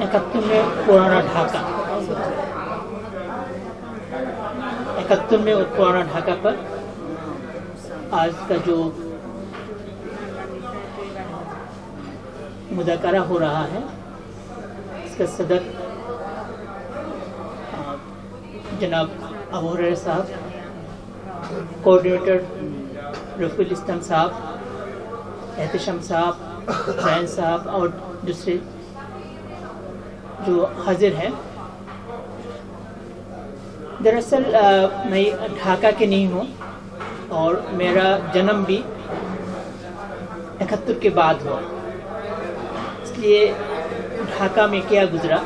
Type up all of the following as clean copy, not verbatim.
71 में पुराना ढाका, 71 में पुराना ढाका पर आज का जो मुज़ाकरा हो रहा है, इसका सदर जनाब अबू हुरैरा साहब, कोऑर्डिनेटर रफ़ील इस्लाम साहब, एहतशाम साहब, जैन साहब और दूसरे जो हाजिर हैं। दरअसल मैं ढाका के नहीं हूँ और मेरा जन्म भी 71 के बाद हुआ, इसलिए ढाका में क्या गुजरा,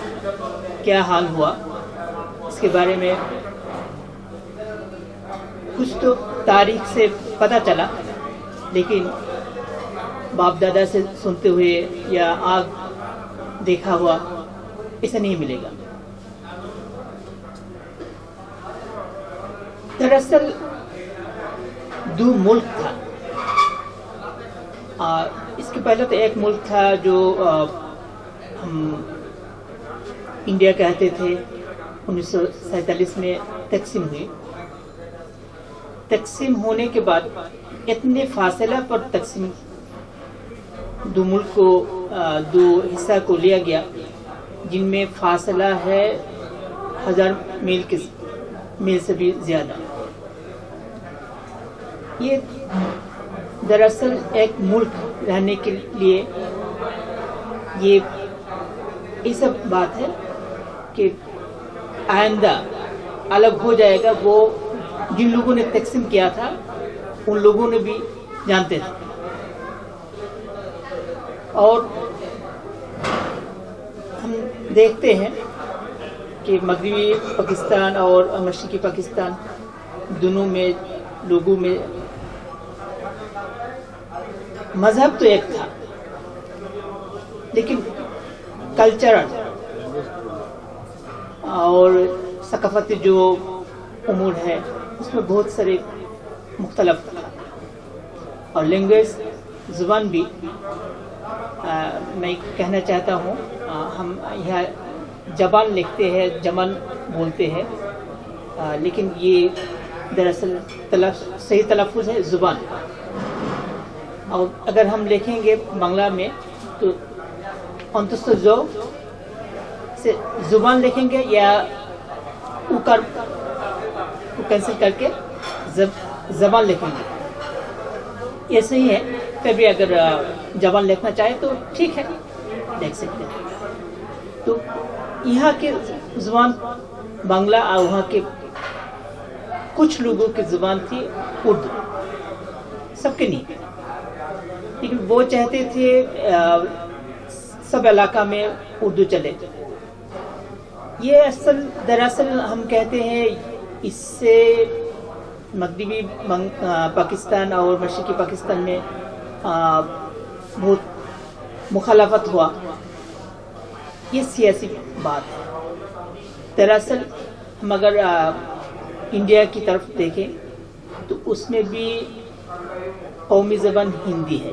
क्या हाल हुआ, इसके बारे में कुछ तो तारीख से पता चला, लेकिन बाप दादा से सुनते हुए या आग देखा हुआ ऐसा नहीं मिलेगा। दरअसल दो मुल्क था, इसके पहले तो एक मुल्क था जो हम इंडिया कहते थे, 1947 में तकसीम हुई। तकसीम होने के बाद इतने फासला पर तकसीम दो मुल्क को, दो हिस्सा को लिया गया जिनमें फासला है 1000 मील से भी ज़्यादा। ये दरअसल एक मुल्क रहने के लिए ये सब बात है कि आइंदा अलग हो जाएगा। वो जिन लोगों ने तकसीम किया था उन लोगों ने भी जानते थे, और हम देखते हैं कि मगरबी पाकिस्तान और मशरक़ी पाकिस्तान दोनों में लोगों में मज़हब तो एक था, लेकिन कल्चरल और सकाफती जो उमूर है उसमें बहुत सारे मुख्तलफ था। और लैंग्वेज ज़ुबान भी मैं कहना चाहता हूँ, हम यहाँ जबान लिखते हैं, जमन बोलते हैं, लेकिन ये दरअसल सही तलफ़ुज़ है ज़ुबान। और अगर हम लिखेंगे बांग्ला में तो अंतुस्तजो से ज़ुबान लिखेंगे या उकर को कैंसिल करके ज़बान लिखेंगे, ये सही है। फिर भी अगर जबान लिखना चाहे तो ठीक है, लिख सकते हैं। तो यहाँ के ज़ुबान बांग्ला और वहाँ के कुछ लोगों की ज़ुबान थी उर्दू, सबके नहीं, लेकिन वो चाहते थे सब इलाका में उर्दू चले। ये दरअसल हम कहते हैं इससे मगरबी पाकिस्तान और मशरक़ी पाकिस्तान में बहुत मुखालफत हुआ। ये सियासी बात है। दरअसल हम अगर इंडिया की तरफ देखें तो उसमें भी कौमी ज़बान हिंदी है।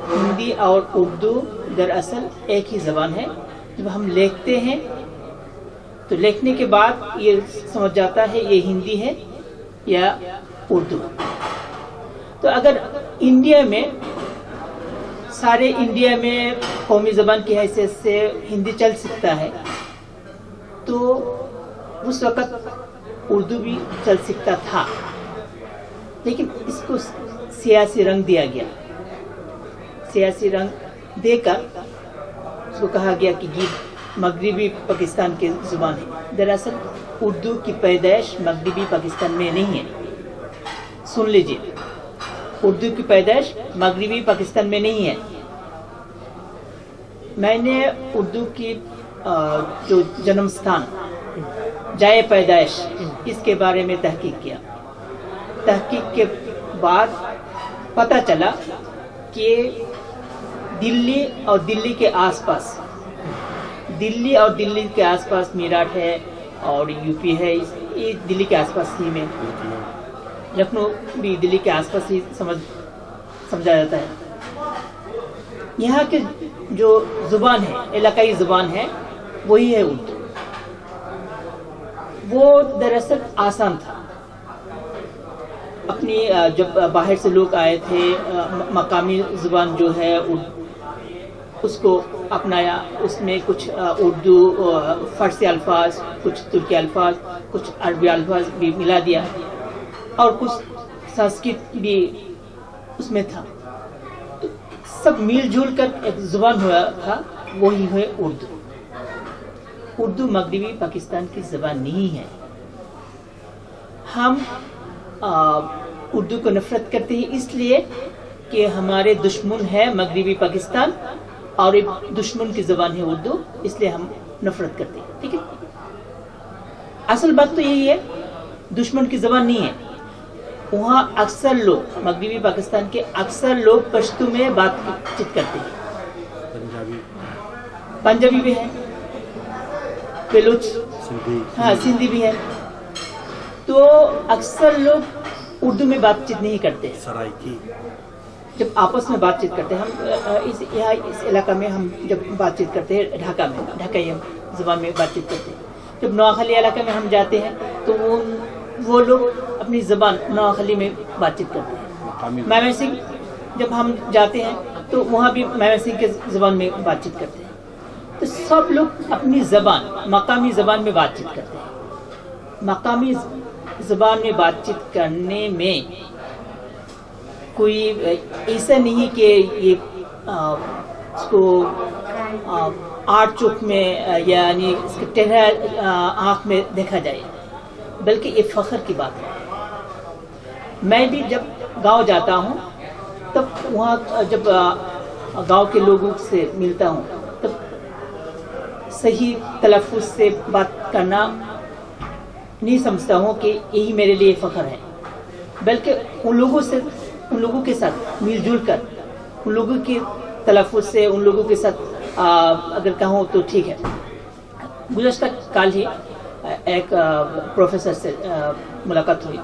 हिंदी और उर्दू दरअसल एक ही ज़बान है। जब हम लिखते हैं तो लिखने के बाद ये समझ जाता है ये हिंदी है या उर्दू। तो अगर इंडिया में सारे इंडिया में कौमी ज़बान की हैसियत से हिंदी चल सकता है, तो उस वक़्त उर्दू भी चल सकता था, लेकिन इसको सियासी रंग दिया गया। सियासी रंग देकर उसको कहा गया कि ये मगरबी पाकिस्तान की ज़ुबान है। दरअसल उर्दू की पैदाइश मगरबी पाकिस्तान में नहीं है। सुन लीजिए, उर्दू की पैदाइश मगरबी पाकिस्तान में नहीं है। मैंने उर्दू की जो जन्म स्थान, जाए पैदाइश, इसके बारे में तहकीक किया। तहकीक के बाद पता चला कि दिल्ली और दिल्ली के आसपास, दिल्ली और दिल्ली के आसपास मेरठ है और यूपी है, ये दिल्ली के आसपास ही में, लखनऊ भी दिल्ली के आसपास ही समझा जाता है। यहाँ के جو زبان ہے، علاقائی زبان ہے، وہی ہے اردو. وہ دراصل آسان تھا. اپنی جب باہر سے لوگ آئے تھے، مقامی زبان جو ہے اس کو اپنایا. اس میں کچھ اردو فارسی الفاظ، کچھ ترکی الفاظ، کچھ عربی الفاظ بھی ملا دیا، اور کچھ سنسکرت بھی اس میں تھا. تو سب مل جل کر ایک زبان ہوا تھا، وہی ہے اردو. اردو مغربی پاکستان کی زبان نہیں ہے. ہم اردو کو نفرت کرتے ہیں اس لیے کہ ہمارے دشمن ہے مغربی پاکستان، اور ایک دشمن کی زبان ہے اردو، اس لیے ہم نفرت کرتے ہیں. ٹھیک ہے، اصل بات تو یہی ہے، دشمن کی زبان نہیں ہے. وہاں اکثر لوگ، مغربی پاکستان کے اکثر لوگ پشتو میں بات چیت کرتے ہیں. پنجابی بھی ہے، بلوچ، ہاں سندھی بھی ہے. تو اکثر لوگ اردو میں بات چیت نہیں کرتے. سرائکی جب آپس میں بات چیت کرتے ہیں، ہم اس علاقہ میں ہم جب بات چیت کرتے ہیں، ڈھاکائی زبان میں بات چیت کرتے ہیں. جب نوخلی علاقہ میں ہم جاتے ہیں تو وہ لوگ اپنی زبان نوخلی میں بات چیت کرتے ہیں. میمن جب ہم جاتے ہیں تو وہاں بھی میمن کے زبان میں بات چیت کرتے ہیں. تو سب لوگ اپنی زبان، مقامی زبان میں بات چیت کرتے ہیں. مقامی زبان میں بات چیت کرنے میں کوئی ایسا نہیں کہ یہ اس کو آٹھ چوک میں یعنی اس کے ٹیڑھا آنکھ میں دیکھا جائے، بلکہ یہ فخر کی بات ہے. میں بھی جب گاؤں جاتا ہوں تب وہاں جب گاؤں کے لوگوں سے ملتا ہوں تب صحیح تلفظ سے بات کرنا نہیں سمجھتا ہوں کہ یہی میرے لیے فخر ہے، بلکہ ان لوگوں کے ساتھ مل جل کر، ان لوگوں کے تلفظ سے، ان لوگوں کے ساتھ اگر کہوں تو ٹھیک ہے. گزشتہ کال ہی ایک پروفیسر سے ملاقات ہوئی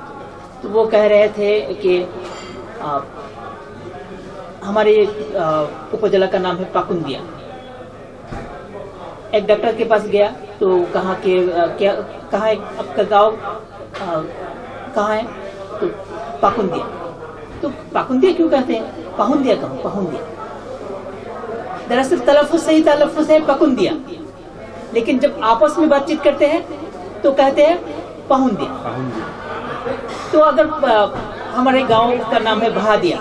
تو وہ کہہ رہے تھے کہ ہمارے اپضلع کا نام ہے پاکندیا. ایک ڈاکٹر کے پاس گیا تو کہا کہ کہاں ہے آپ کا گاؤں، کہاں ہے؟ تو پاکندیا. تو پاکندیا کیوں کہتے ہیں؟ پہندیا کہوں، پہندیا. دراصل تلفظ صحیح تلفظ ہے پکندیا، لیکن جب آپس میں بات چیت کرتے ہیں تو کہتے ہیں پہندیا. تو اگر ہمارے گاؤں کا نام ہے بہادیا،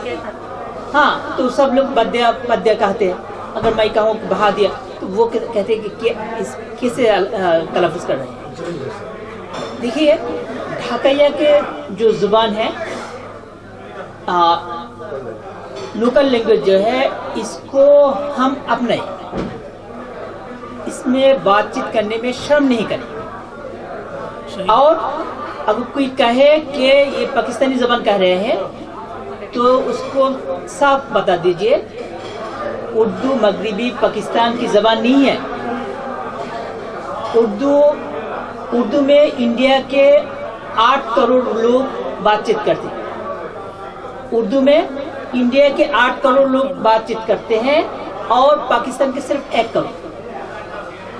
ہاں تو سب لوگ بدیا کہتے ہیں. اگر میں کہوں بہادیا تو وہ کہتے ہیں کہ کیسے تلفظ کر رہے ہیں. دیکھیے ڈھاکائیا کے جو زبان ہے، لوکل لینگویج جو ہے، اس کو ہم اپنائیں، اس میں بات چیت کرنے میں شرم نہیں کریں. اور اگر کوئی کہے کہ یہ پاکستانی زبان کہہ رہے ہیں تو اس کو صاف بتا دیجئے اردو مغربی پاکستان کی زبان نہیں ہے. اردو میں انڈیا کے 8 کروڑ لوگ بات چیت کرتے ہیں. اردو میں انڈیا کے 8 کروڑ لوگ بات چیت کرتے ہیں، اور پاکستان کے صرف 1 کروڑ.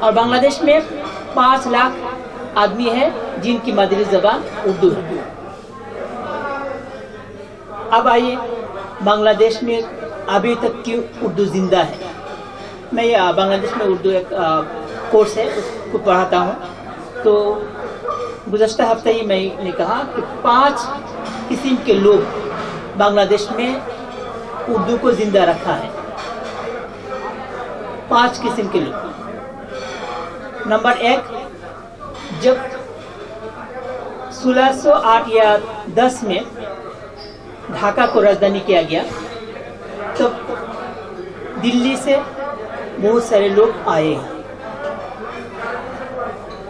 اور بنگلہ دیش میں 5 لاکھ آدمی ہیں جن کی مادری زبان اردو ہے. اب آئیے بنگلہ دیش میں ابھی تک کیوں اردو زندہ ہے. میں بنگلہ دیش میں اردو ایک کورس ہے، اس کو پڑھاتا ہوں. تو گزشتہ ہفتہ ہی میں نے کہا کہ 5 قسم کے لوگ بنگلہ دیش میں اردو کو زندہ رکھا ہے. 5 قسم کے لوگ. نمبر 1، جب 1608 یا 10 میں ڈھاکہ کو راجدھانی کیا گیا تو دلی سے بہت سارے لوگ آئے ہیں.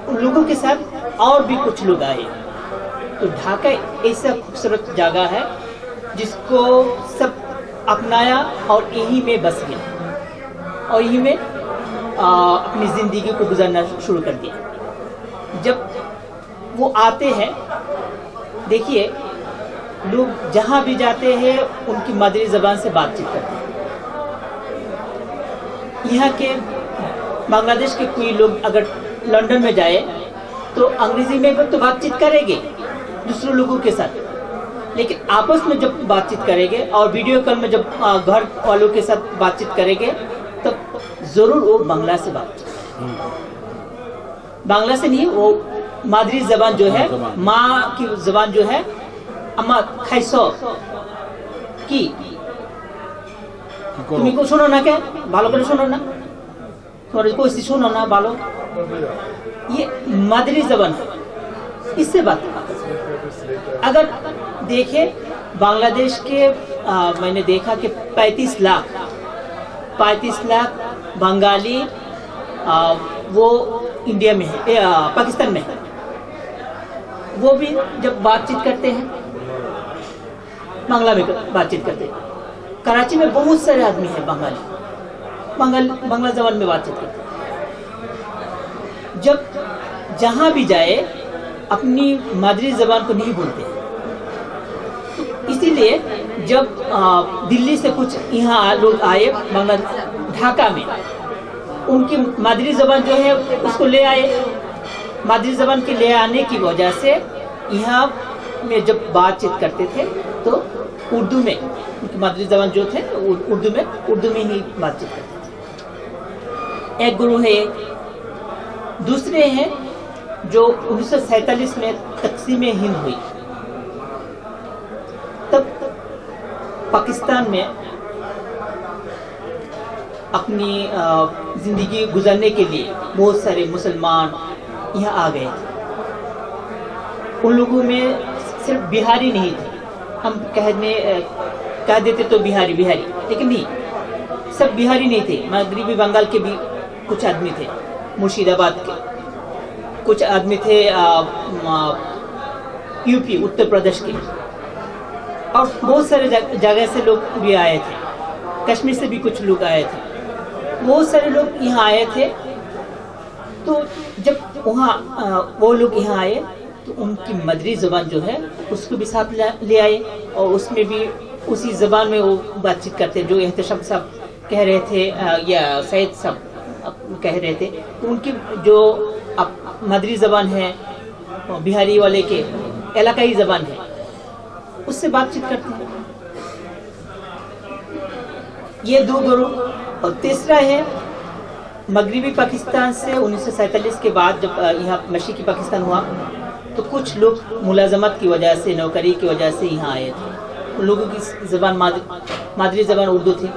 ان لوگوں کے ساتھ اور بھی کچھ لوگ آئے. تو ڈھاکہ ایسا خوبصورت جگہ ہے جس کو سب اپنایا اور یہی میں بس گیا اور یہی میں اپنی زندگی کو گزارنا شروع کر دیا. جب وہ آتے ہیں، دیکھیے لوگ جہاں بھی جاتے ہیں ان کی مادری زبان سے بات چیت کرتے ہیں. यहाँ के बांग्लादेश के कोई लोग अगर लंदन में जाए तो अंग्रेजी में तो बातचीत करेंगे दूसरे लोगों के साथ, लेकिन आपस में जब बातचीत करेंगे और वीडियो कॉल में जब घर वालों के साथ बातचीत करेंगे तब जरूर वो बांग्ला से बांग्ला से नहीं, वो मादरी जबान जो है, माँ की जबान जो है, अम्मा खाइसो की তুমি কো শোনো না কে ভালো করে শোনো না তোমার कोई सुनो ना बालो, ये मादरी जबान है, इससे बात। अगर देखे बांग्लादेश के मैंने देखा कि 35 लाख बंगाली वो इंडिया में है, पाकिस्तान में है। वो भी जब बातचीत करते हैं बांग्ला में बातचीत करते हैं। कराची में बहुत सारे आदमी हैं बांग्ला जबान में बातचीत करते हैं। जब जहाँ भी जाए अपनी मादरी जबान को नहीं बोलते, तो इसीलिए जब दिल्ली से कुछ यहाँ लोग आए ढाका में, उनकी मादरी जबान जो है उसको ले आए। मादरी जबान के ले आने की वजह से यहाँ में जब बातचीत करते थे तो उर्दू में, उनकी मादरी जबान जो थे उर्दू में ही बातचीत करते थे। एक गुरु है, दूसरे हैं जो 1947 में तकसीम हिंद हुई, तब पाकिस्तान में अपनी जिंदगी गुजारने के लिए बहुत सारे मुसलमान यहाँ आ गए थे। उन लोगों में सिर्फ बिहारी नहीं थे, हम कह देते तो बिहारी, लेकिन नहीं, सब बिहारी नहीं थे। मगरबी बंगाल के भी कुछ आदमी थे, मुर्शिदाबाद के कुछ आदमी थे, यूपी उत्तर प्रदेश के, और बहुत सारे जगह से लोग भी आए थे। कश्मीर से भी कुछ लोग आए थे, बहुत सारे लोग यहाँ आए थे। तो जब वहाँ वो लोग यहाँ आए तो उनकी मदरी ज़बान जो है उसको भी साथ ले आए, और उसमें भी उसी ज़बान में वो बातचीत करते, जो एहतशाम साहब कह रहे थे या सैयद साहब कह रहे थे। तो उनकी जो मदरी ज़बान है बिहारी वाले के इलाकाई ज़बान है, उससे बातचीत करते हैं। ये दो गुरु। और तीसरा है मगरबी पाकिस्तान से 1947 के बाद जब यहाँ मशरिकी पाकिस्तान हुआ तो कुछ लोग मुलाजमत की वजह से, नौकरी की वजह से यहाँ आए थे। उन लोगों की ज़बान मादरी ज़बान उर्दू थी,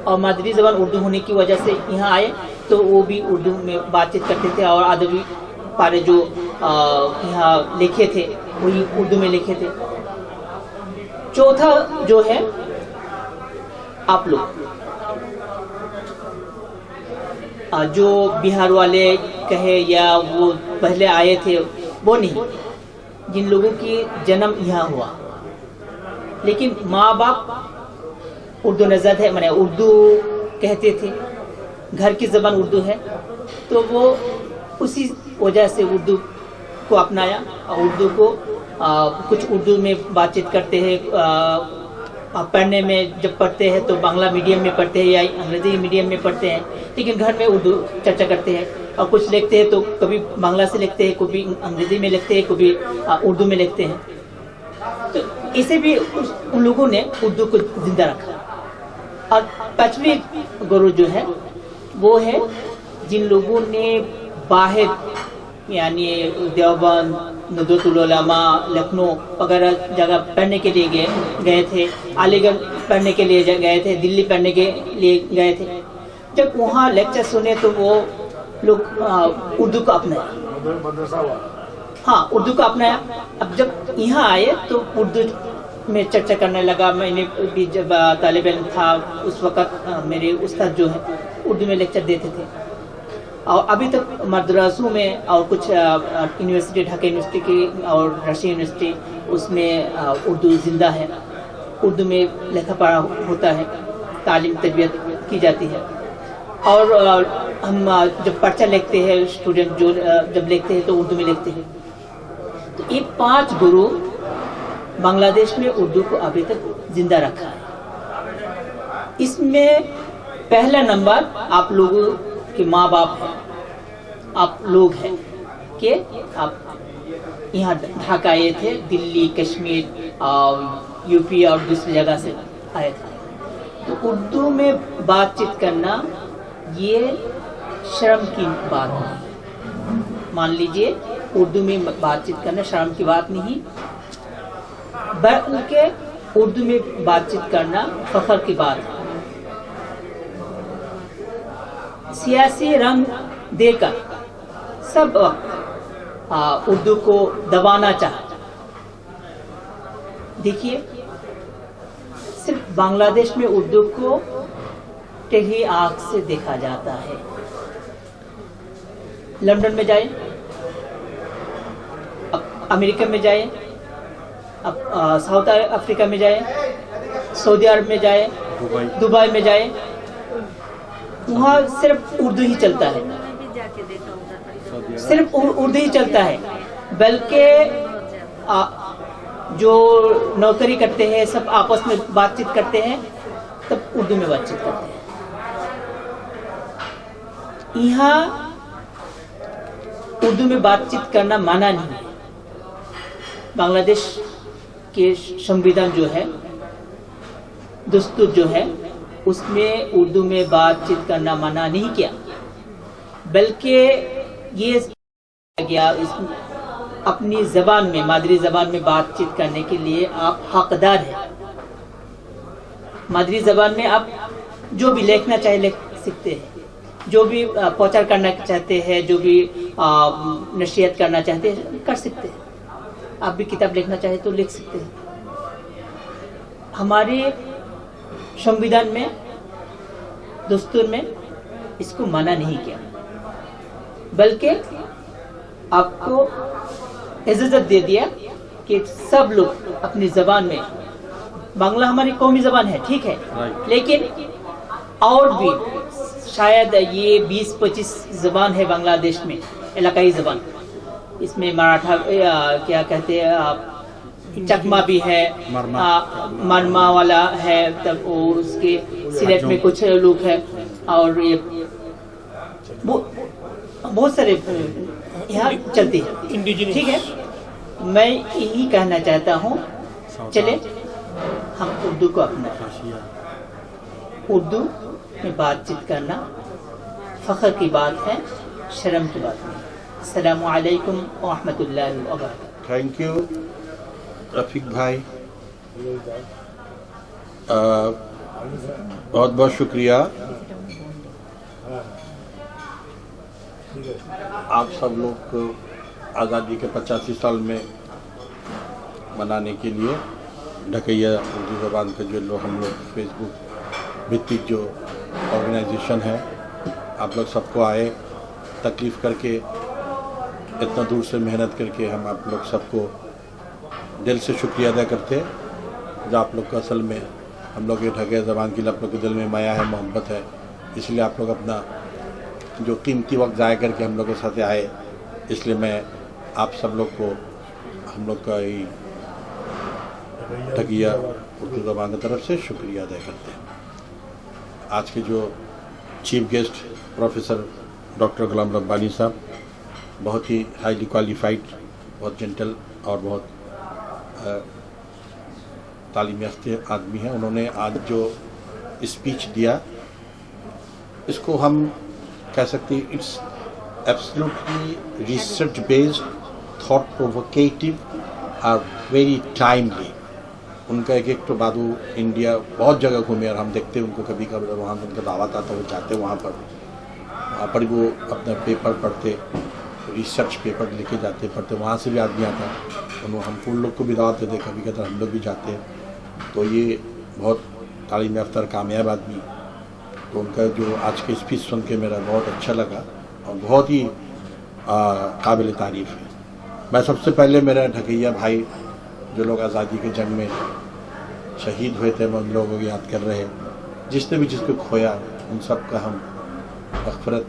और मादरी ज़बान उर्दू होने की वजह से यहाँ आए तो वो भी उर्दू में बातचीत करते थे, और अदबी पारे जो यहाँ लिखे थे वही उर्दू में लिखे थे। चौथा जो है आप लोग, जो बिहार वाले कहे या वो पहले आए थे, वो नहीं, जिन लोगों की जन्म यहाँ हुआ लेकिन माँ बाप उर्दू नज़द है, माने उर्दू कहते थे, घर की ज़बान उर्दू है, तो वो उसी वजह से उर्दू को अपनाया। और उर्दू को कुछ उर्दू में बातचीत करते हैं, पढ़ने में जब पढ़ते हैं तो बांग्ला मीडियम में पढ़ते हैं या अंग्रेजी मीडियम में पढ़ते हैं, लेकिन घर में उर्दू चर्चा करते हैं। और कुछ लिखते हैं तो कभी बांग्ला से लिखते हैं, कभी अंग्रेजी में लिखते हैं, कभी उर्दू में लिखते हैं। तो इसे भी उन लोगों ने उर्दू को जिंदा रखा। और पांचवी गुरु जो है वो है जिन लोगों ने बाहर यानी देवबंद, नदवतुल उलमा, लखनऊ वगैरह जगह पढ़ने के लिए गए थे, अलीगढ़ पढ़ने के लिए गए थे, दिल्ली पढ़ने के लिए गए थे। जब वहाँ लेक्चर सुने तो वो लोग उर्दू को अपनाया, उर्दू को अपनाया। अब जब यहाँ आए तो उर्दू में चर्चा करने लगा। मैंने भी जब तालिब इल्म था उस वक़्त मेरे उस्ताद जो है उर्दू में लेक्चर देते थे, और अभी तक मद्रासों में और कुछ यूनिवर्सिटी, ढाका यूनिवर्सिटी की और रशिया यूनिवर्सिटी, उसमें उर्दू ज़िंदा है, उर्दू में लिखा पढ़ा होता है, तालीम तरबियत की जाती है। और हम जब पर्चा लिखते हैं, स्टूडेंट जो जब लिखते हैं तो उर्दू में लिखते हैं। तो ये 5 गुरु बांग्लादेश में उर्दू को अभी तक जिंदा रखा है। इसमें पहला नंबर आप लोगों के माँ बाप हैं, आप लोग हैं कि आप यहाँ ढाका आए थे, दिल्ली, कश्मीर और यूपी और दूसरी जगह से आए थे। तो उर्दू में बातचीत करना ये शर्म की बात नहीं। मान लीजिए उर्दू में बातचीत करना शर्म की बात नहीं, बल्कि उर्दू में बातचीत करना फख्र की बात है। सियासी रंग देकर सब वक्त उर्दू को दबाना चाहता। देखिए, सिर्फ बांग्लादेश में उर्दू को टेढ़ी आंख से देखा जाता है। लंदन में जाए, अमेरिका में जाए, साउथ अफ्रीका में जाए, सऊदी अरब में जाए, दुबई में जाए, वहाँ सिर्फ उर्दू ही चलता है, सिर्फ उर्दू ही चलता है। बल्कि जो नौकरी करते हैं सब आपस में बातचीत करते हैं, तब उर्दू में बातचीत करते हैं। यहाँ उर्दू में बातचीत करना माना नहीं है। बांग्लादेश के संविधान जो है, दस्तूर जो है, उसमें उर्दू में बातचीत करना मना नहीं किया, बल्कि ये गया अपनी ज़बान में, मादरी ज़बान में बातचीत करने के लिए आप हकदार हैं। मादरी ज़बान में आप जो भी लिखना चाहे लिख सकते हैं, जो भी प्रचार करना चाहते हैं, जो भी नसीहत करना चाहते हैं कर सकते हैं। आप भी किताब लिखना चाहे तो लिख सकते हैं। हमारे संविधान में, दस्तूर में इसको मना नहीं किया, बल्कि आपको इजाज़त दे दिया कि सब लोग अपनी ज़बान में, बांग्ला हमारी कौमी ज़बान है, ठीक है, लेकिन और भी शायद ये 20-25 ज़बान है बांग्लादेश में, इलाकाई ज़बान। इसमें मराठा, क्या कहते हैं आप, चकमा भी है, मरमा वाला है, तब वो उसके सिलेट में कुछ लोग हैं, और ये बहुत सारे यहाँ चलती है, ठीक है। मैं यही कहना चाहता हूँ, चले हम उर्दू को अपनाएं। उर्दू में बातचीत करना फख्र की बात है, शर्म की बात नहीं। अस्सलामु अलैकुम व रहमतुल्लाहि व बरकातहू। थैंक यू रफ़ीक भाई, बहुत बहुत शुक्रिया। आप सब लोग को आज़ादी के 85 साल में मनाने के लिए ढकैया उर्दू ज़बान के जो लोग, हम लोग फेसबुक भित्तिक जो ऑर्गेनाइजेशन है, आप लोग सबको आए, तकलीफ़ करके, इतना दूर से मेहनत करके, हम आप लोग सबको दिल से शुक्रिया अदा करते हैं। जो आप लोग का असल में हम लोग ये ढकैया ज़बान के लिए आप लोग के दिल में माया है, मोहब्बत है, इसलिए आप लोग अपना जो कीमती वक्त ज़ाया करके हम लोग के साथ आए, इसलिए मैं आप सब लोग को, हम लोग का ही ढकैया उर्दू ज़बान की तरफ से शुक्रिया अदा करते हैं। आज के जो चीफ गेस्ट प्रोफेसर डॉक्टर गुलाम रब्बानी साहब, बहुत ही हाईली क्वालिफाइड, बहुत जेंटल और बहुत तालीम याफ्ता आदमी हैं। उन्होंने आज जो स्पीच दिया, इसको हम कह सकते हैं it's absolutely research based, thought provocative और वेरी टाइमली। उनका एक तो बाद वो इंडिया बहुत जगह घूमे, और हम देखते हैं उनको कभी कभी वहाँ उनका दावत आता, वो जाते वहाँ पर वो अपना पेपर पढ़ते, रिसर्च पेपर लेके जाते, पढ़ते, वहाँ से भी आदमी आता, उन्होंने हम उन लोग को भी दावत देते, कभी कहते हम लोग भी जाते हैं। तो ये बहुत तालीम याफ्ता कामयाब आदमी, तो उनका जो आज के स्पीच सुन के मेरा बहुत अच्छा लगा और बहुत ही काबिल तारीफ़ है। मैं सबसे पहले मेरा ढकैया भाई जो लोग आज़ादी के जंग में शहीद हुए थे, मैं उन लोगों को याद कर रहे हैं, जिसने भी जिसको खोया, उन सब का हम मग़फ़िरत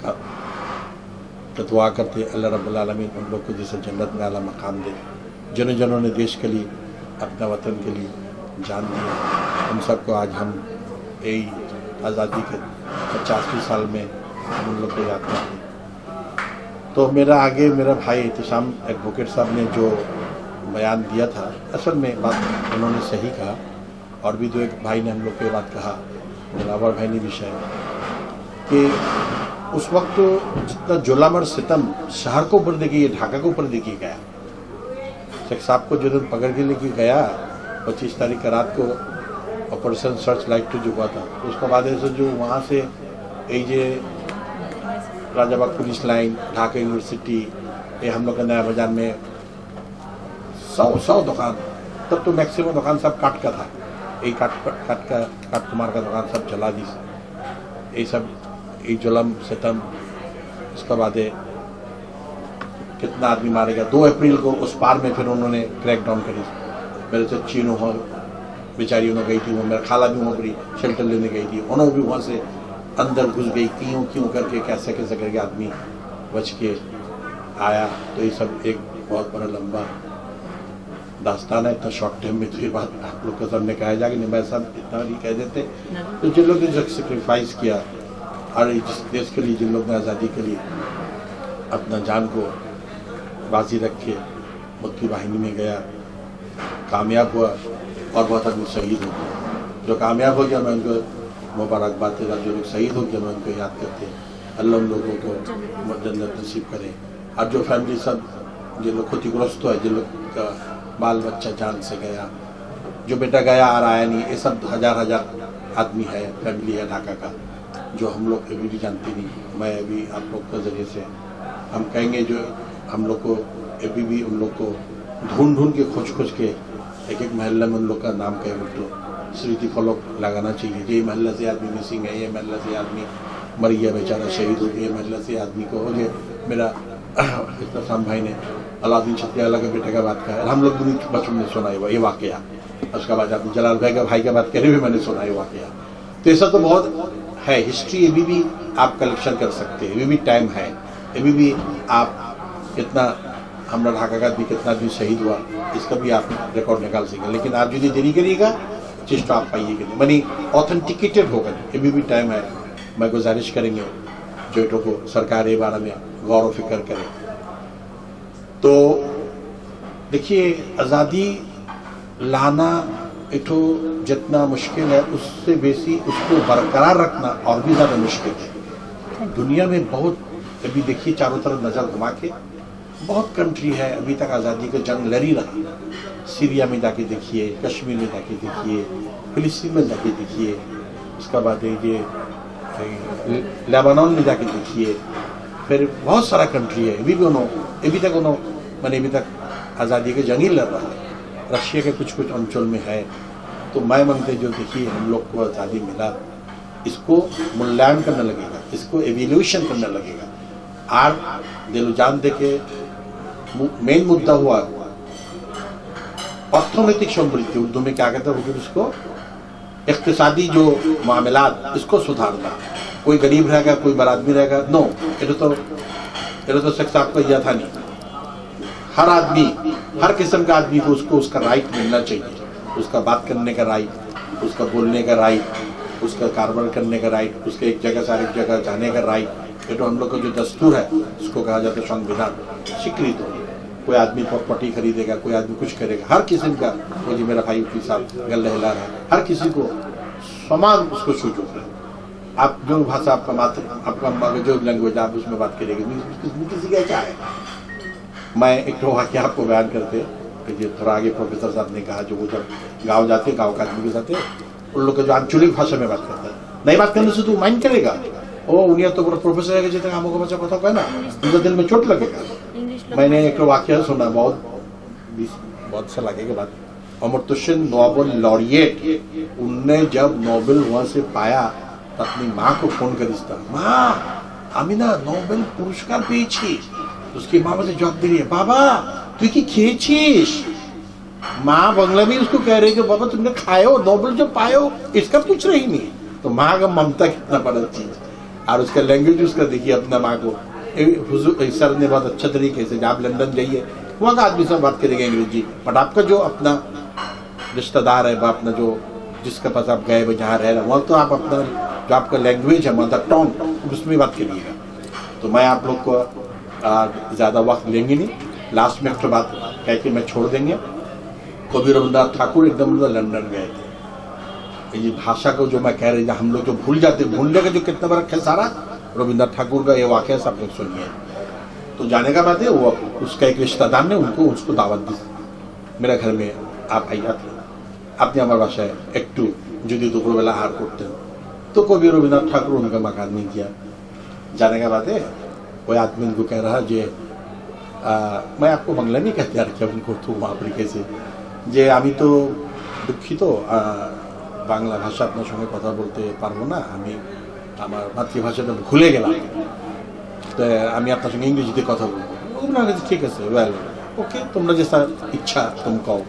का दुआ करते, अल्लाह रब्बुल आलमीन उन लोग को जैसे जन्नत में आला मकाम दे। जिन्होंने देश के लिए, अपना वतन के लिए जान दिया, उन सबको आज हम यही آزادی کے 50ویں سال میں ہم ان لوگ کو یاد کرتے ہیں. تو میرا بھائی احتشام ایڈوکیٹ صاحب نے جو بیان دیا تھا اصل میں بات انہوں نے صحیح کہا, اور بھی دو ایک بھائی نے ہم لوگ کو یہ بات کہا, دلاور بھائی نے بھی شاید, کہ اس وقت جتنا ظلم اور ستم شہر کو اوپر دیکھیے, ڈھاکہ کو اوپر دیکھیے گیا. شیخ صاحب کو جو دن پکڑ کے لے کے گیا 25 تاریخ کا رات کو آپریشن سرچ لائٹ جو ہوا تھا, اس کے بعد سے جو وہاں سے راجہ باغ پولیس لائن, ڈھاکہ یونیورسٹی, یہ ہم لوگ کا نیا بازار میں 100 دکان, تب تو میکسیمم دکان سب کاٹ کا تھا, یہی کاٹ کمار کا دکان سب جلا دی, یہ سب یہ ظلم ستم. اس کے بعد کتنا آدمی مارے گا. 2 اپریل کو اس پار میں پھر انہوں نے کریک ڈاؤن کری. میرے سے چینو ہو بیچاری انہوں گئی تھی, وہ میرا خالہ بھی وہاں پر شیلٹر لینے گئی تھی, انہوں بھی وہاں سے اندر گھس گئی, کیوں کر کے کیسے کر کے آدمی بچ کے آیا. تو یہ سب ایک بہت بڑا لمبا داستان ہے. اتنا شارٹ ٹائم میں تو یہ بات آپ لوگ کے سامنے کہا جائے کہ نہیں بھائی صاحب اتنا نہیں کہہ دیتے. تو جن لوگ نے سیکریفائز کیا اور جس دیش کے لیے, جن لوگ نے آزادی کے لیے اپنا جان کو بازی رکھ کے ملک کی واہنی میں گیا, کامیاب ہوا, اور بہت آدمی شہید ہو گیا. جو کامیاب ہو گیا میں ان کو مبارکباد دیتا, جو لوگ شہید ہو گیا میں ان کو یاد کرتے. اللہ ان لوگوں کو جنت نصیب کرے. اور جو فیملی سب جن لوگ کھوتی گرست ہے, جن لوگ کا بال بچہ جان سے گیا, جو بیٹا گیا اور آیا نہیں, یہ سب ہزار آدمی ہے, فیملی ہے ڈھاکہ کا, جو ہم لوگ ابھی بھی جانتے نہیں. میں ابھی آپ لوگ کے ذریعے سے ہم کہیں گے, جو ہم لوگ کو ابھی بھی ان لوگ کو ڈھونڈ کے کھوج کے ایک محلہ میں ان لوگ کا نام کا سمرتی فلک لگانا چاہیے. یہ محلہ سے آدمی مسنگ ہے, یہ محلہ سے آدمی مر گیا بیچارہ شہید ہو گیا, یہ محلہ سے آدمی کو ہو گیا. میرا احتشام بھائی نے علادین چھتریالہ کے بیٹے کا بات کہا, ہم لوگ بھی بچپن میں سنا ہوا یہ واقعہ. اس کے بعد آپ جلال بھائی کا بھائی کا بات کرے ہوئے میں نے سنا ہے واقعہ. تو ایسا تو بہت ہے ہسٹری, ابھی بھی آپ کلیکشن کر سکتے ہیں, ابھی بھی ٹائم ہے, ابھی بھی آپ کتنا ہمارا ڈھاکہ کا بھی کتنا بھی شہید ہوا اس کا بھی آپ ریکارڈ نکال سکیں. لیکن آپ جو دیری کریے گا چیز تو آپ پائیے گا, منی آتھینٹیکیٹڈ ہوگا. ابھی بھی ٹائم ہے. میں گزارش کریں گے جوٹوں کو سرکار یہ بارے میں غور و فکر کرے. تو دیکھیے آزادی لانا ایٹھو جتنا مشکل ہے اس سے بیسی اس کو برقرار رکھنا اور بھی زیادہ مشکل ہے. دنیا میں بہت ابھی دیکھیے چاروں طرف نظر گھما کے بہت کنٹری ہے ابھی تک آزادی کا جنگ لڑی رہا. سیریا میں جا کے دیکھیے, کشمیر میں جا کے دیکھیے, فلسطین میں جا کے دیکھیے, اس کے بعد یہ لیبنان میں جا کے دیکھیے, پھر بہت سارا کنٹری ہے ابھی تک آزادی کے جنگ ہی لڑ رہا ہے. رشیا کے کچھ انچل میں ہے. تو میں منتے جو دیکھیے ہم لوگ کو آزادی ملا, اس کو ملیان کرنا لگے گا, اس کو ایویلیوشن کرنا لگے گا. اور دل و جان دے کے مین مدعا ہوا ارتھونیتک سمردھی, اردو میں کیا کہتا ہے حضور, اس کو اقتصادی جو معاملات اس کو سدھارنا. کوئی غریب رہے گا, کوئی بڑا آدمی رہے گا, نو, یہ تو شیخ صاحب کا یہ تھا نہیں. ہر آدمی, ہر قسم کا آدمی کو اس کا رائٹ ملنا چاہیے. اس کا بات کرنے کا رائٹ, اس کا بولنے کا رائٹ, اس کا کاروبار کرنے کا رائٹ, اس کے ایک جگہ سے ایک جگہ جانے کا رائٹ. یہ تو ہم لوگ کا جو دستور ہے اس کو کہا جاتا ہے سنویدھان. سیکرٹ ہو, کوئی آدمی پراپرٹی خریدے گا, کوئی آدمی کچھ کرے گا, ہر قسم کا. وہ جی میرا بھائی وکیل صاحب گل ہلا رہا ہے, ہر کسی کو سمان اس کو سوچو. آپ جو بھاشا آپ کا جو لینگویج آپ اس میں بات کرے گا, کسی کا کیا ہے. میں ایک تو واقعہ آپ کو بیان کرتے کہ یہ تھوڑا آگے پروفیسر صاحب نے کہا, جو وہ جب گاؤں جاتے گاؤں کا آدمی کے ساتھ ان لوگ کا جو آنچلک بھاشا میں بات کرتا ہے, نہیں بات کرنے سے تو مائنڈ کرے گا. انہیں تو پروفیسر ہے جتنا ہم کو بچہ پتا ہوگا نا, ان کا دل میں چوٹ لگے گا. میں نے ایک واقعہ سنا بہت سا لگے کے بعد. امرتیہ سین نوبل لوریٹ, ان نے جب نوبل وہاں سے پایا اپنی ماں کو فون کریستا, ماں আমি না নোবেল পুরস্কার পেয়েছি. उसकी माँ मुझे जवाब दे रही है, बाबा तू की खेचिस. माँ बंगला में उसको कह रही है कि बाबा तुमने खायो, नोबेल जो पायो, इसका पूछ रही नहीं. तो माँ का ममता कितना बड़ा चीज. और उसका लैंग्वेज उसका देखिए अपना माँ को. सर ने बहुत अच्छा तरीके से, आप लंदन जाइए वहाँ का आदमी सब बात करेंगे अंग्रेजी, बट आपका जो अपना रिश्तेदार है, अपना जो जिसके पास आप गए जहाँ रह रहे, वहाँ तो आप अपना जो आपका लैंग्वेज है मदर टंग उसमें बात करिएगा। तो मैं आप लोग को ज़्यादा वक्त लेंगे नहीं, लास्ट में एक बात कह के मैं छोड़ देंगे। कवि रविन्द्रनाथ ठाकुर एकदम लंदन गए थे, ये भाषा को जो मैं कह रही हम लोग जो भूल जाते, भूलने का जो कितना बड़ा खसारा रविन्द्रनाथ ठाकुर का ये वाक़या सब लोग सुनिए। तो जाने का बात है, वो उसका एक रिश्तेदार ने उसको दावत दी, मेरा घर में आप आइया थे, আপনি আমার বাসায় একটু যদি দুপুরবেলা আহার করতেন। तो कवि रविन्द्रनाथ ठाकुर उनका मकान नहीं किया। जाने का बात है, कोई आदमी उनको कह रहा যে मैं आपको बांग्ला नहीं कहते আর কি उनको तो वहाँ पर कैसे যে আমি তো দুঃখিত বাংলা ভাষা আপনার সঙ্গে কথা বলতে পারবো না, আমি আমার মাতৃভাষাটা ভুলে গেলাম, তো আমি আপনার সঙ্গে ইংরেজিতে কথা বলবো। उन्होंने कहा ठीक है वेल ओके, तुमने जैसा इच्छा तुम कहो।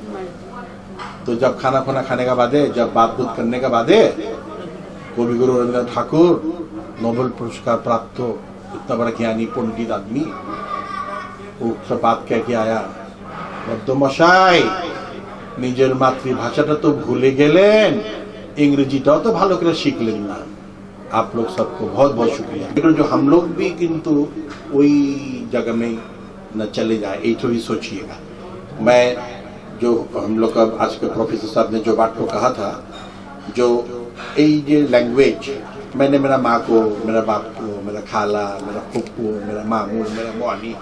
तो जब खाना खाना खाने का बाद है, जब बात बुत करने का बाद है, कवि गुरु रविन्द्रनाथ ठाकुर नोबेल पुरस्कार प्राप्त इतना बड़ा ज्ञानी पंडित आदमी वो सब बात कह के आया, মশাই নিজের মাতৃভাষাটা তো ভুলে গেলেন, इंग्रेजीটাও तो ভালো করে শিখলেন না। आप लोग सबको बहुत बहुत शुक्रिया। लेकिन जो हम लोग भी किंतु वही जगह में न चले जाए, ये तो भी सोचिएगा। मैं जो हम लोग का आज के प्रोफेसर साहब ने जो बात को कहा था, जो ये लैंग्वेज मैंने मेरा माँ को, मेरा बाप को, मेरा खाला, मेरा फुप्पू, मेरा मामू, मेरा मोनी,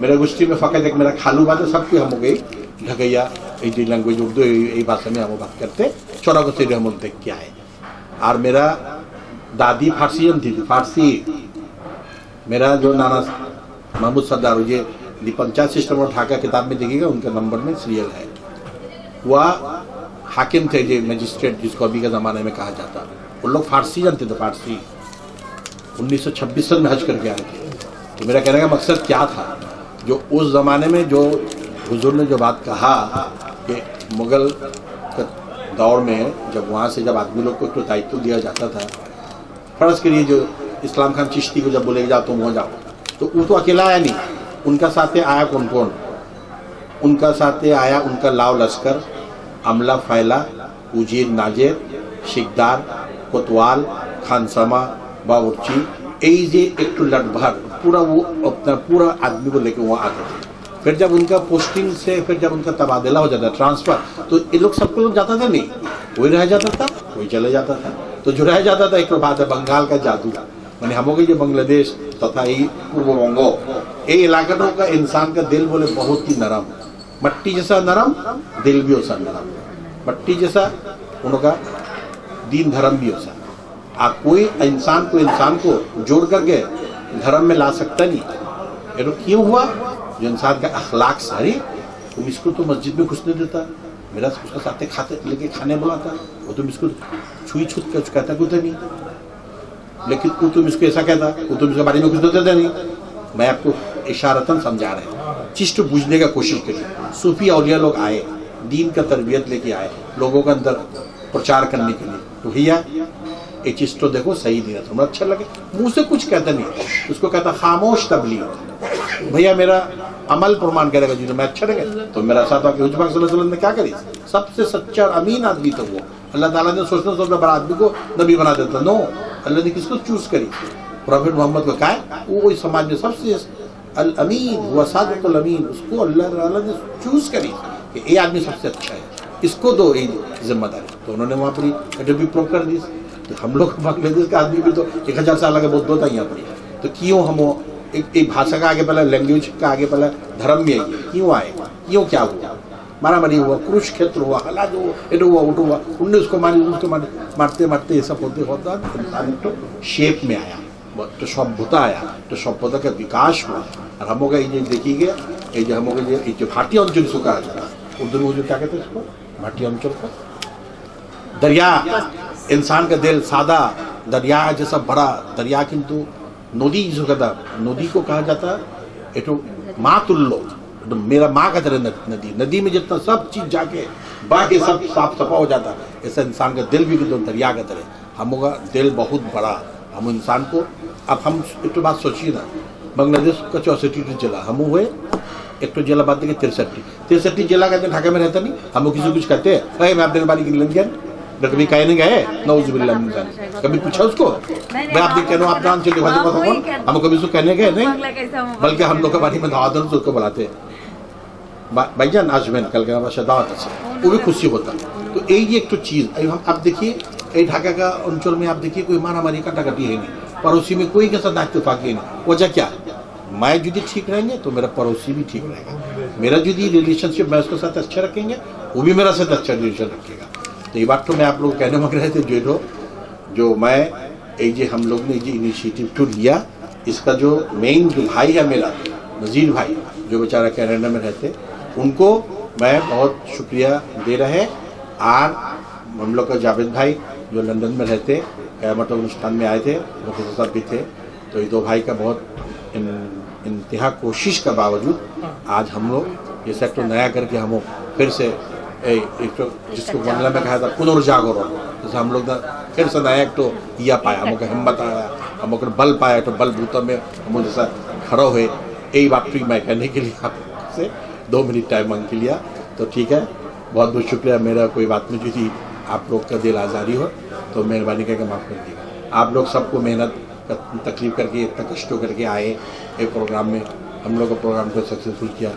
मेरा गोष्ठी में फ़कत एक मेरा खालू बात है, सबकी हम हो गई ढगैया ये लैंग्वेज उर्दू यही भाषा में हम बात करते चौरा को से हम लोग देख के आए। और मेरा दादी फारसियन थी, फारसी। मेरा जो नाना महमूद सरदार ये दी पंचायत सिस्टम और ढाका किताब में देखिएगा, उनका नंबर में सीरियल है। वह हाकिम थे, जो मजिस्ट्रेट जिसको अभी के ज़माने में कहा जाता, वो लोग फारसी जानते थे, फारसी 1926 में हज करके आए थे। तो मेरा कहने का मकसद क्या था, जो उस ज़माने में जो हुजूर ने जो बात कहा कि मुग़ल दौर में जब वहाँ से जब आदमी लोग को तो दायित्व दिया जाता था, फर्ज करिए जो इस्लाम खान चिश्ती को जब बोले जाओ तुम हो जाओ, तो वो तो अकेला आया नहीं, उनका साथे आया कौन कौन, उनका साथे आया उनका लाव लश्कर, अमला फैला, उजीर नाजेर, शिकदार, कोतवाल, खानसमा, बावर्ची, ये एक तो लटभर पूरा वो अपना पूरा आदमी को लेकर वहाँ आते थे। फिर जब उनका पोस्टिंग से फिर जब उनका तबादला हो जाता ट्रांसफर, तो ये लोग सबको लोग जाता था नहीं, कोई रह जाता था कोई चले जाता था। तो जो रह जाता था एक तो बात है बंगाल का जादू, मैंने हम हो गई जो बांग्लादेश तथा ये पूर्व बंगो ये इलाकों का इंसान का दिल बोले बहुत ही नरम, मट्टी जैसा नरम, दिल भी वैसा नरम, मट्टी जैसा उनका दीन धर्म भी वैसा। कोई इंसान को जोड़ करके धर्म में ला सकता नहीं। ये तो क्यों हुआ, जो इंसान का अखलाक सारी, तुम इसको तो मस्जिद में घुसने देता, मेरा उसका साथ खाते लेके खाने बुलाता, वो तुम इसको छुई छूत कर कहता कुछ नहीं, लेकिन वो तुम इसको ऐसा कहता, वो तुम इसके बारे में कुछ देता नहीं। मैं आपको इशारतन समझा रहे हैं, चिष्ट बूझने का कोशिश करिए। सूफी औलिया लोग आए, दीन का तरबियत लेके आए लोगों के अंदर प्रचार करने के लिए, तो भैया ये चीज़ तो देखो सही नहीं रहता, अच्छा लगे मुंह से कुछ कहता नहीं, उसको कहता खामोश तबलीग। भैया मेरा अमल प्रमाण करेगा जी, तो मैं अच्छा लगे तो मेरा साथ आके हुजूर पाक सल्लल्लाहु अलैहि वसल्लम ने क्या करी, सबसे सच्चा और अमीन आदमी तो वो अल्लाह ताला ने सोचना बड़ा आदमी को नबी बना देता, नो अल्लाह ने किसको चूज करी, प्रॉफिट मोहम्मद को कहा वो समाज में सबसे अल अमीन हुआ सादिकुल अमीन, उसको अल्लाह ताला ने चूज करी कि ये आदमी सबसे अच्छा है, इसको दो ये जिम्मेदारी। तो उन्होंने वहाँ पर इंटरव्यू प्रूव कर दी। तो हम लोग बांग्लादेश का आदमी भी तो 1000 साल आगे बहुत होता है यहाँ पर, तो क्यों हम एक भाषा का आगे पहले लैंग्वेज का आगे पहले धर्म में आइए, क्यों आए, क्यों क्या हुआ, मारा मारी हुआ, कुरुक्षेत्र हुआ, हलाज हुआ, एट हुआ उठ हुआ, उनने उसको मारी उसको मारते मारते ये सब होते होता इंसान तो शेप में आया, तो सभ्यता आया, तो सभ्यता का विकास हुआ। और हम लोग ये देखिए ये जो हम लोग ये जो भाटी अंचल इसको कहा जाता है, उर्दू में जो क्या कहते हैं इसको भाटी अंचल को, दरिया, इंसान का दिल सादा दरिया जैसा बड़ा दरिया, किंतु नदी जो कहता नदी को कहा जाता है तो माँ तुल्लो, तो मेरा माँ का तरह नदी, नदी में जितना सब चीज़ जाके बाकी सब साफ सफा हो जाता, ऐसा इंसान का दिल भी तो दरिया का तरह। हम लोग का दिल बहुत बड़ा, हम इंसान को अब हम एक तो बात सोचिए ना, बांग्लादेश का 64 जिला हम हुए, एक तो जिला बात देखिए 63 जिला का ढाका में रहता नहीं, हम लोग किसी कुछ कहते हैं मैं अपने बारी के लिए ना कभी कहने गए नौजुबिल्लाह मिन ज़ालिक, कभी पूछा उसको मैं आप देख कहना आप नाम चले भाई कौन, हम कभी उसको कहने गए नहीं, बल्कि हम लोग के बारे में दावत उसको बुलाते हैं भाईजान आज मैंने कल कहना बादशाह दावत আছে, वो भी खुशी होता। तो यही एक तो चीज़ आप देखिए ढाका का अंचल में आप देखिए कोई मारामारी काटाकाटी है नहीं, पड़ोसी में कोई के साथ नाइतफाकी नहीं। वजह क्या, मैं यदि ठीक रहेंगे तो मेरा पड़ोसी भी ठीक रहेगा, मेरा यदि रिलेशनशिप मैं उसके साथ अच्छा रखेंगे वो भी मेरा साथ अच्छा रिलेशन रखेगा। तो ये बात तो मैं आप लोग कहने मग रहे थे जो मैं ये हम लोग ने ये इनिशिएटिव तो लिया, इसका जो मेन जो भाई है मेरा नज़ीर भाई जो बेचारा कनाडा में रहते, उनको मैं बहुत शुक्रिया दे रहे हैं। और हम लोग का जावेद भाई जो लंदन में रहते क़यामत अनुष्ठान में आए थे, प्रोफेसर साहब भी थे। तो ये दो भाई का बहुत इंतहा कोशिश का बावजूद आज हम लोग ये सेक्टर नया करके हम फिर से एक तो जिसको बांग्ला में कहा था पुनर्जागरण, जैसे हम लोग फिर से नया एक तो यह पाया, हमको हिम्मत आया, हमको बल पाया, तो बल बूता में हम जैसा खड़ा हुए। यही बात तो मैं कहने के लिए आपसे 2 मिनट टाइम मांग के लिया। तो ठीक है, बहुत बहुत शुक्रिया। मेरा कोई बात में यदि आप लोग का दिल आज़ारी हो तो मेहरबानी करके माफ़ कर दीजिएगा। आप लोग सबको मेहनत तकलीफ करके इतना कष्ट करके आए एक प्रोग्राम में, हम लोग का प्रोग्राम को सक्सेसफुल किया।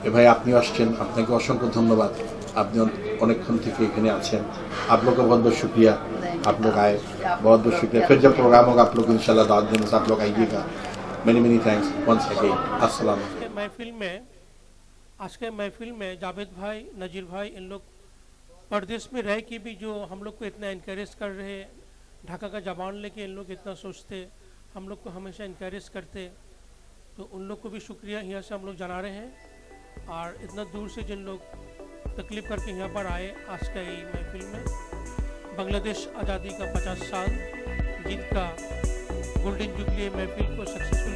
ভাই আপনি আসছেন, আপনাকে অসংখ্য ধন্যবাদ। আপনি অনেকক্ষণ থেকে এখানে আছেন, आप लोग का बहुत बहुत शुक्रिया। आप लोग आए, बहुत बहुत शुक्रिया। फिर जब प्रोग्राम होगा आप लोग इंशाल्लाह दावत देने से आप लोग आइएगा। Many thanks once again. अस्सलाम। आज के महफिल में जावेद भाई, नज़ीर भाई, इन लोग परदेश में रह के भी जो हम लोग को इतना इनकरेज कर रहे, ढाका का ज़बान लेके इन लोग इतना सोचते, हम लोग को हमेशा इनकरेज करते, तो उन लोग को भी शुक्रिया यहाँ से हम लोग जना रहे हैं। और इतना दूर से जिन लोग तकलीफ़ करके यहाँ पर आए आज का ये महफिल में, बांग्लादेश आज़ादी का 50 साल जीत का गोल्डन जुबली महफिल को सक्सेसफुल